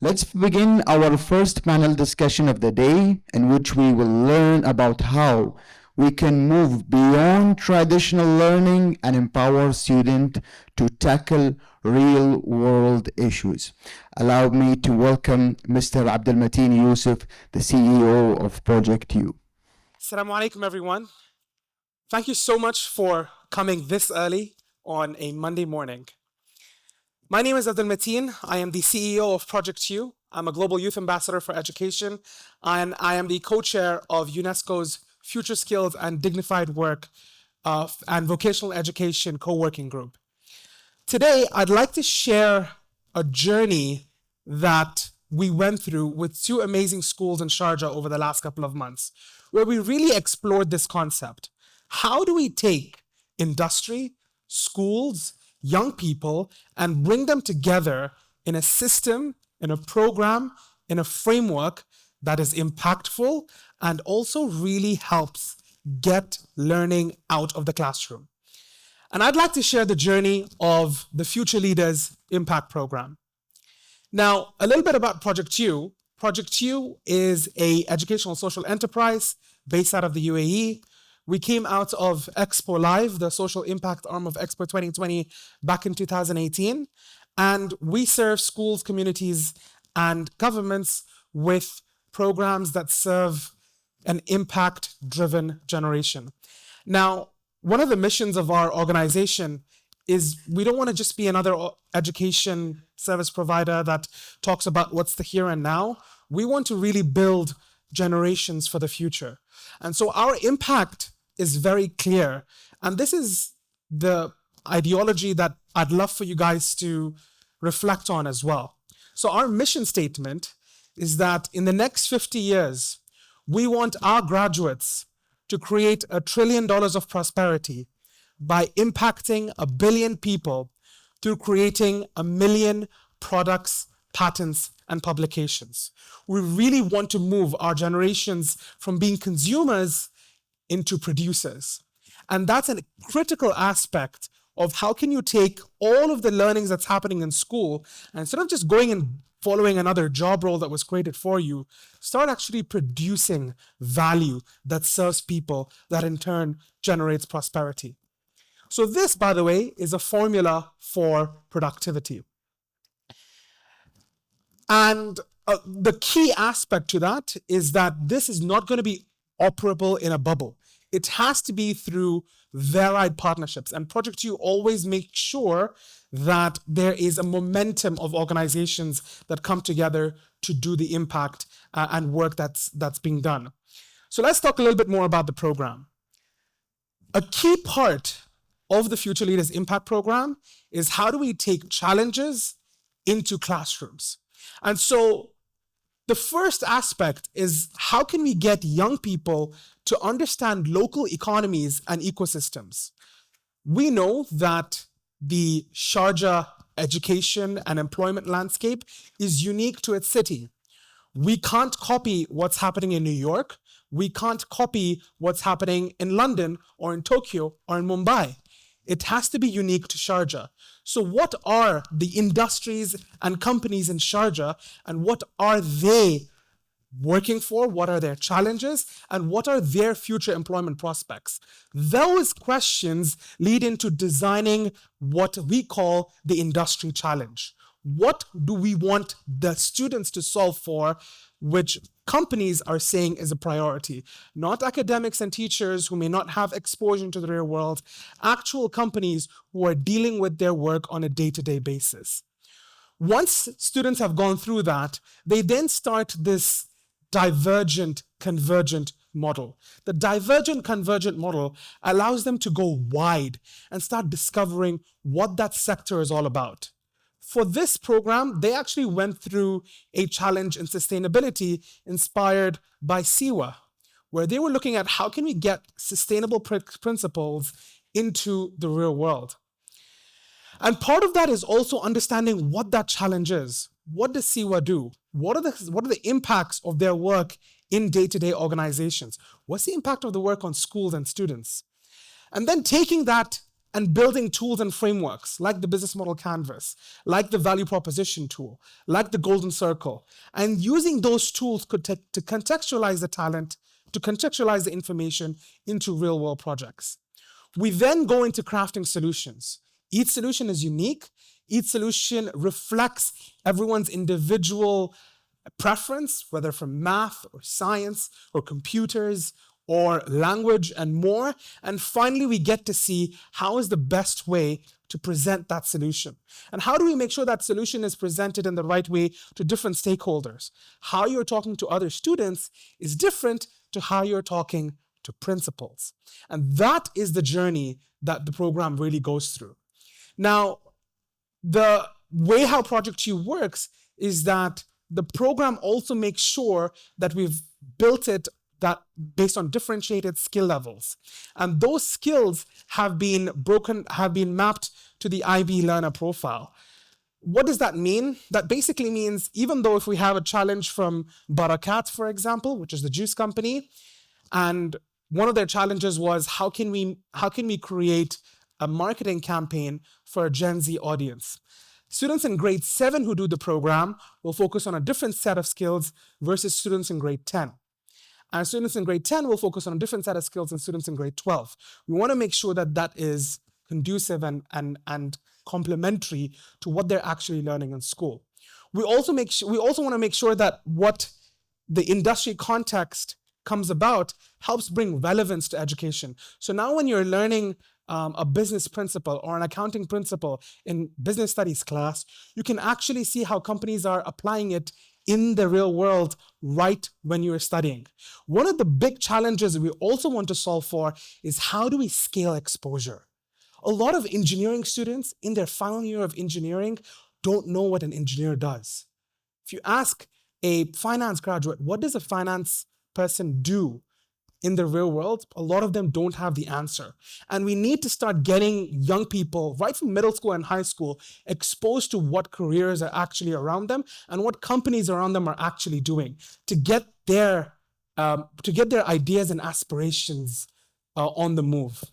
Let's begin our first panel discussion of the day, in which we will learn about how we can move beyond traditional learning and empower students to tackle real-world issues. Allow me to welcome Mr. Abdul Matheen Yousuf, the CEO of Project U. Assalamu alaikum, everyone. Thank you so much for coming this early on a Monday morning. My name is Abdul Matheen. I am the CEO of Project U. I'm a Global Youth Ambassador for Education, and I am the co-chair of UNESCO's Future Skills and Dignified Work and Vocational Education Co-working Group. Today, I'd like to share a journey that we went through with two amazing schools in Sharjah over the last couple of months, where we really explored this concept. How do we take industry, schools, young people, and bring them together in a system, in a program, in a framework that is impactful and also really helps get learning out of the classroom? And I'd like to share the journey of the Future Leaders Impact Program. Now, a little bit about Project U. Project U is an educational social enterprise based out of the UAE. We came out of Expo Live, the social impact arm of Expo 2020, back in 2018. And we serve schools, communities, and governments with programs that serve an impact-driven generation. Now, one of the missions of our organization is we don't want to just be another education service provider that talks about what's the here and now. We want to really build generations for the future. And so our impact is very clear. And this is the ideology that I'd love for you guys to reflect on as well. So our mission statement is that in the next 50 years, we want our graduates to create $1 trillion of prosperity by impacting 1 billion people through creating 1 million products, patents, and publications. We really want to move our generations from being consumers into producers. And that's a critical aspect of how can you take all of the learnings that's happening in school, and instead of just going and following another job role that was created for you, start actually producing value that serves people, that in turn generates prosperity. So this, by the way, is a formula for productivity. And the key aspect to that is that this is not going to be operable in a bubble. It has to be through varied partnerships. And Project U always makes sure that there is a momentum of organizations that come together to do the impact and work that's being done. So let's talk a little bit more about the program. A key part of the Future Leaders Impact Program is how do we take challenges into classrooms? And so the first aspect is how can we get young people to understand local economies and ecosystems? We know that the Sharjah education and employment landscape is unique to its city. We can't copy what's happening in New York. We can't copy what's happening in London or in Tokyo or in Mumbai. It has to be unique to Sharjah. So what are the industries and companies in Sharjah, and what are they working for? What are their challenges? And what are their future employment prospects? Those questions lead into designing what we call the industry challenge. What do we want the students to solve for, which companies are saying is a priority? Not academics and teachers who may not have exposure to the real world, actual companies who are dealing with their work on a day-to-day basis. Once students have gone through that, they then start this divergent convergent model. The divergent convergent model allows them to go wide and start discovering what that sector is all about. For this program, they actually went through a challenge in sustainability inspired by SIWA, where they were looking at how can we get sustainable principles into the real world. And part of that is also understanding what that challenge is. What does SIWA do? What are the impacts of their work in day-to-day organizations? What's the impact of the work on schools and students? And then taking that and building tools and frameworks like the business model canvas, like the value proposition tool, like the golden circle, and using those tools to contextualize the talent, to contextualize the information into real world projects. We then go into crafting solutions. Each solution is unique. Each solution reflects everyone's individual preference, whether from math or science or computers or language and more. And finally, we get to see how is the best way to present that solution. And how do we make sure that solution is presented in the right way to different stakeholders? How you're talking to other students is different to how you're talking to principals. And that is the journey that the program really goes through. Now, the way how Project U works is that the program also makes sure that we've built it that based on differentiated skill levels. And those skills have been mapped to the IB learner profile. What does that mean? That basically means even though if we have a challenge from Barakat, for example, which is the juice company, and one of their challenges was how can we create a marketing campaign for a Gen Z audience? Students in grade 7 who do the program will focus on a different set of skills versus students in grade 10. And students in grade 10 will focus on a different set of skills than students in grade 12. We want to make sure that that is conducive and complementary to what they're actually learning in school. We also want to make sure that what the industry context comes about helps bring relevance to education. So now when you're learning a business principle or an accounting principle in business studies class, you can actually see how companies are applying it in the real world right when you're studying. One of the big challenges we also want to solve for is how do we scale exposure? A lot of engineering students in their final year of engineering don't know what an engineer does. If you ask a finance graduate, what does a finance person do in the real world? A lot of them don't have the answer. And we need to start getting young people right from middle school and high school exposed to what careers are actually around them and what companies around them are actually doing to get their ideas and aspirations on the move.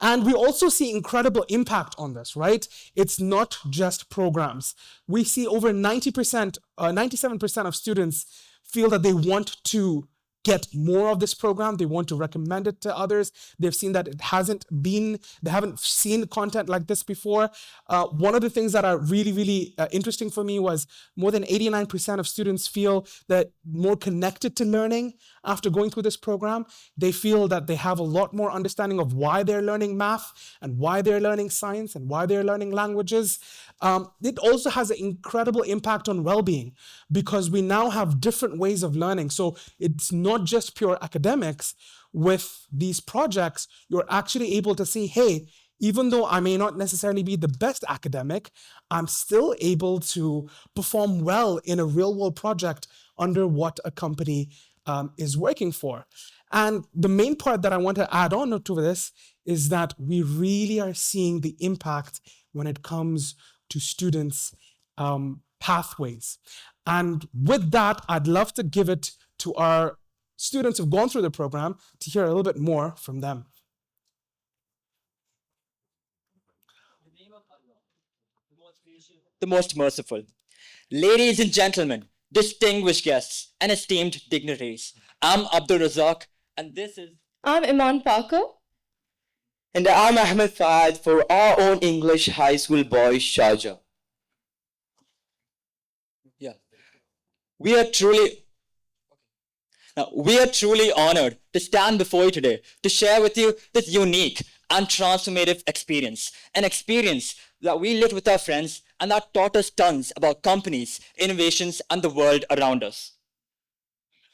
And we also see incredible impact on this, right? It's not just programs. We see over 97% of students feel that they want to get more of this program. They want to recommend it to others. They've seen that they haven't seen content like this before. One of the things that are really interesting for me was more than 89% of students feel that more connected to learning after going through this program. They feel that they have a lot more understanding of why they're learning math and why they're learning science and why they're learning languages. It also has an incredible impact on well-being because we now have different ways of learning. So it's not just pure academics. With these projects, you're actually able to see, hey, even though I may not necessarily be the best academic, I'm still able to perform well in a real-world project under what a company is working for. And the main part that I want to add on to this is that we really are seeing the impact when it comes to students' pathways. And with that, I'd love to give it to our students who've gone through the program to hear a little bit more from them. The most merciful. Ladies and gentlemen, distinguished guests, and esteemed dignitaries, I'm Abdul Razak, and this is... I'm Iman Parker. And I'm Ahmed Fahad for our own English high school boy, Sharjah. Yeah. We are truly honored to stand before you today to share with you this unique and transformative experience, an experience that we lived with our friends and that taught us tons about companies, innovations, and the world around us.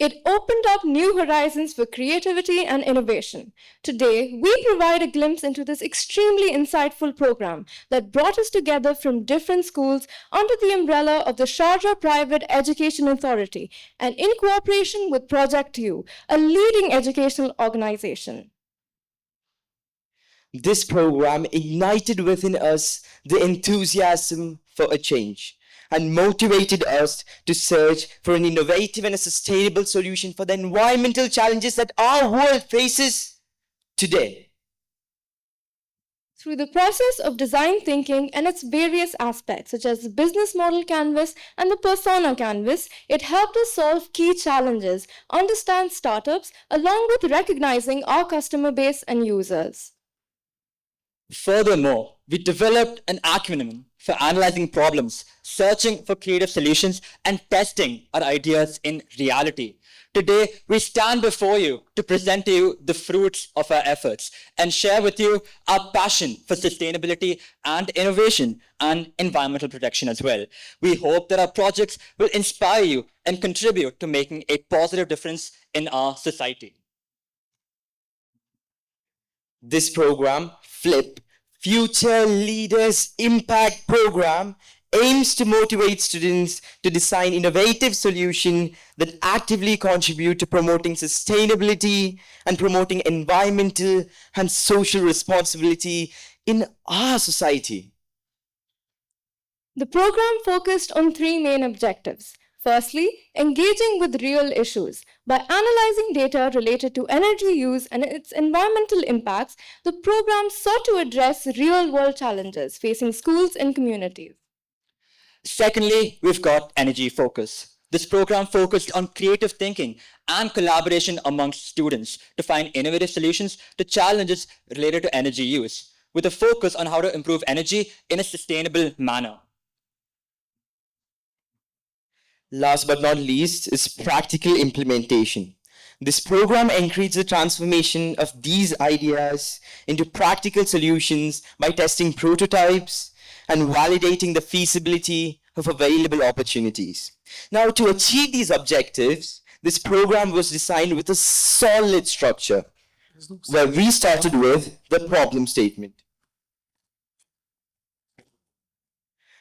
It opened up new horizons for creativity and innovation. Today, we provide a glimpse into this extremely insightful program that brought us together from different schools under the umbrella of the Sharjah Private Education Authority and in cooperation with Project U, a leading educational organization. This program ignited within us the enthusiasm for a change and motivated us to search for an innovative and a sustainable solution for the environmental challenges that our world faces today. Through the process of design thinking and its various aspects, such as the business model canvas and the persona canvas, it helped us solve key challenges, understand startups, along with recognizing our customer base and users. Furthermore, we developed an acronym for analyzing problems, searching for creative solutions, and testing our ideas in reality. Today, we stand before you to present to you the fruits of our efforts and share with you our passion for sustainability and innovation and environmental protection as well. We hope that our projects will inspire you and contribute to making a positive difference in our society. This program, FLIP, Future Leaders Impact Program, aims to motivate students to design innovative solutions that actively contribute to promoting sustainability and promoting environmental and social responsibility in our society. The program focused on three main objectives. Firstly, engaging with real issues. By analyzing data related to energy use and its environmental impacts, the program sought to address real-world challenges facing schools and communities. Secondly, we've got energy focus. This program focused on creative thinking and collaboration amongst students to find innovative solutions to challenges related to energy use, with a focus on how to improve energy in a sustainable manner. Last but not least is practical implementation. This program encourages the transformation of these ideas into practical solutions by testing prototypes and validating the feasibility of available opportunities. Now, to achieve these objectives, this program was designed with a solid structure, where we started with the problem statement.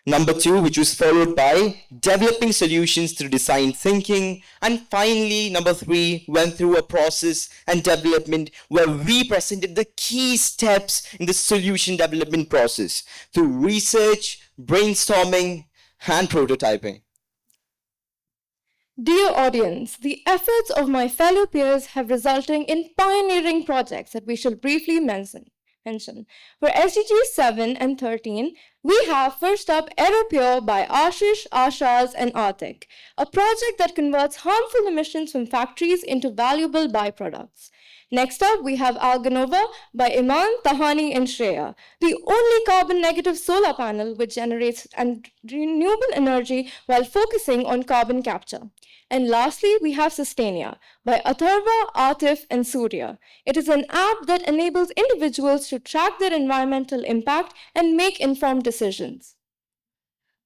Number 2, which was followed by developing solutions through design thinking. And finally, number 3, went through a process and development where we presented the key steps in the solution development process through research, brainstorming, and prototyping. Dear audience, the efforts of my fellow peers have resulted in pioneering projects that we shall briefly mention. For SDGs 7 and 13, we have first up AeroPure by Ashish, Ashaz and Atik, a project that converts harmful emissions from factories into valuable byproducts. Next up, we have Alganova by Iman, Tahani and Shreya, the only carbon-negative solar panel which generates renewable energy while focusing on carbon capture. And lastly, we have Sustainia by Atharva, Atif, and Surya. It is an app that enables individuals to track their environmental impact and make informed decisions.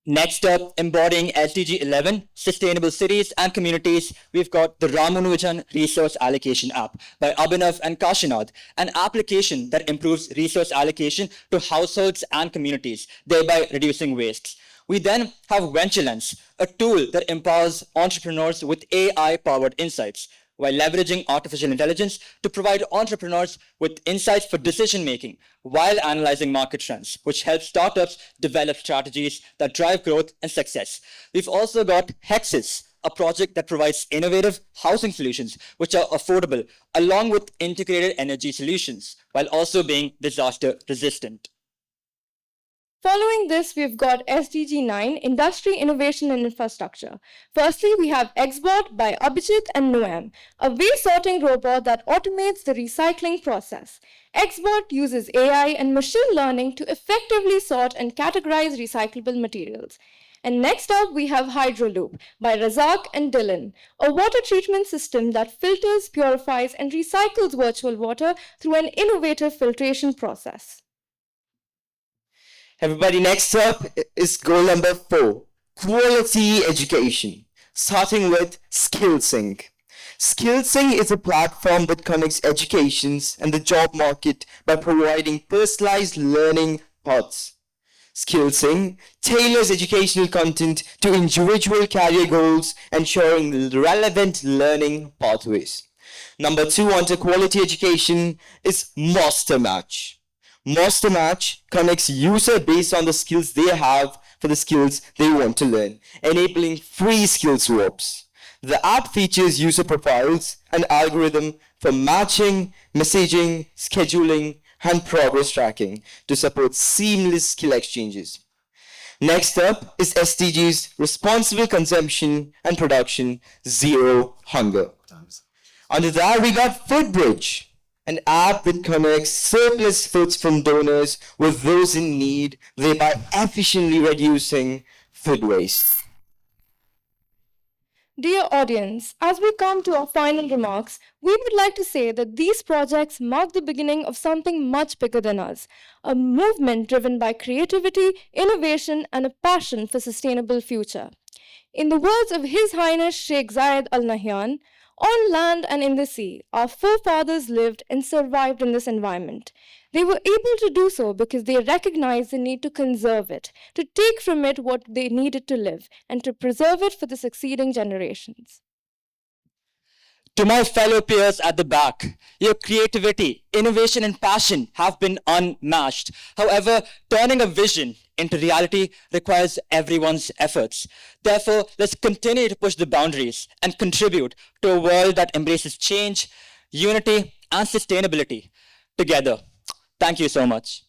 Next up, embodying SDG 11, Sustainable Cities and Communities, we've got the Ramanujan Resource Allocation app by Abhinav and Kashinath, an application that improves resource allocation to households and communities, thereby reducing wastes. We then have VentureLens, a tool that empowers entrepreneurs with AI-powered insights, while leveraging artificial intelligence to provide entrepreneurs with insights for decision-making while analyzing market trends, which helps startups develop strategies that drive growth and success. We've also got Hexes, a project that provides innovative housing solutions which are affordable, along with integrated energy solutions, while also being disaster resistant. Following this, we've got SDG 9, Industry, Innovation and Infrastructure. Firstly, we have XBot by Abhijit and Noam, a waste sorting robot that automates the recycling process. XBot uses AI and machine learning to effectively sort and categorize recyclable materials. And next up, we have Hydroloop by Razak and Dylan, a water treatment system that filters, purifies, and recycles virtual water through an innovative filtration process. Everybody, next up is goal number 4, quality education, starting with SkillSync. SkillSync is a platform that connects educations and the job market by providing personalized learning paths. SkillSync tailors educational content to individual career goals, ensuring relevant learning pathways. Number 2 under quality education is Master Match. Master Match connects user based on the skills they have for the skills they want to learn, enabling free skill swaps. The app features user profiles and algorithm for matching, messaging, scheduling, and progress tracking to support seamless skill exchanges. Next up is SDGs Responsible Consumption and Production Zero Hunger. Under that, we got Foodbridge, an app that connects surplus foods from donors with those in need, thereby efficiently reducing food waste. Dear audience, as we come to our final remarks, we would like to say that these projects mark the beginning of something much bigger than us, a movement driven by creativity, innovation, and a passion for sustainable future. In the words of His Highness Sheikh Zayed Al Nahyan, on land and in the sea, our forefathers lived and survived in this environment. They were able to do so because they recognized the need to conserve it, to take from it what they needed to live, and to preserve it for the succeeding generations. To my fellow peers at the back, your creativity, innovation, and passion have been unmatched. However, turning a vision into reality requires everyone's efforts. Therefore, let's continue to push the boundaries and contribute to a world that embraces change, unity, and sustainability together. Thank you so much.